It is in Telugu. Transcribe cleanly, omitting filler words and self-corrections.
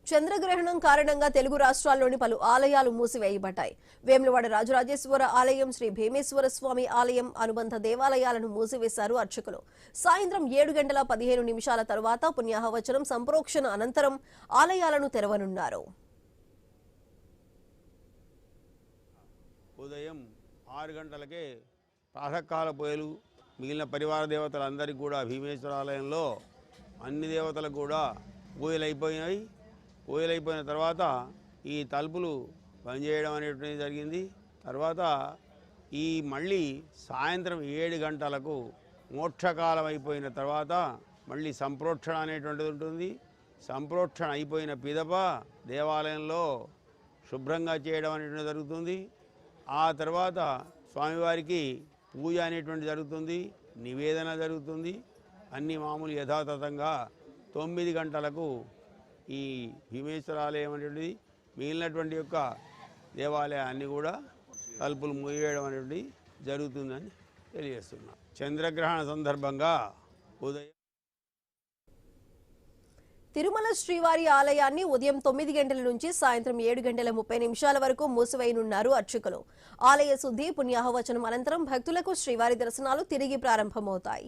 చంద్రగ్రహణం కారణంగా తెలుగు రాష్ట్రాల్లోని పలు ఆలయాలు మూసివేయబడ్డాయి. వేములవాడ రాజరాజేశ్వర ఆలయం, శ్రీ భీమేశ్వర స్వామి ఆలయం, అనుబంధ దేవాలయాలను మూసివేశారు అర్చకులు. సాయంత్రం 7:15 తరువాత పుణ్యాహవచనం సంప్రోక్షణ అనంతరం ఆలయాలను తెరవనున్నారు. ఉదయం 6 గంటలకే ప్రాతకాల పూజలు మిగిలిన పరివార దేవతలందరికీ కూడా భీమేశ్వర ఆలయంలో అన్ని దేవతలకు కూడా పూజలు అయిపోయినాయి. పూజలు అయిపోయిన తర్వాత ఈ తలుపులు బంద్ చేయడం అనేటువంటిది జరిగింది. తర్వాత ఈ మళ్ళీ సాయంత్రం 7 గంటలకు మోక్షకాలం అయిపోయిన తర్వాత మళ్ళీ సంప్రోక్షణ అనేటువంటిది ఉంటుంది. సంప్రోక్షణ అయిపోయిన పిదప దేవాలయంలో శుభ్రంగా చేయడం అనేటువంటిది జరుగుతుంది. ఆ తర్వాత స్వామివారికి పూజ అనేటువంటి జరుగుతుంది, నివేదన జరుగుతుంది. అన్ని మామూలు యథాతథంగా 9 గంటలకు ఈ భీమేశ్వర ఆలయం అనేటువంటిది మిగిలినటువంటి యొక్క దేవాలయాన్ని కూడా తలుపులు మూయవేయడం అనేటువంటి జరుగుతుందని తెలియజేస్తున్నాం. చంద్రగ్రహణ సందర్భంగా ఉదయం తిరుమల శ్రీవారి ఆలయాన్ని ఉదయం 9 గంటల నుంచి సాయంత్రం 7:30 వరకు మూసివేయనున్నారు అర్చకులు. ఆలయ శుద్ధి, పుణ్యాహవచనం అనంతరం భక్తులకు శ్రీవారి దర్శనాలు తిరిగి ప్రారంభమవుతాయి.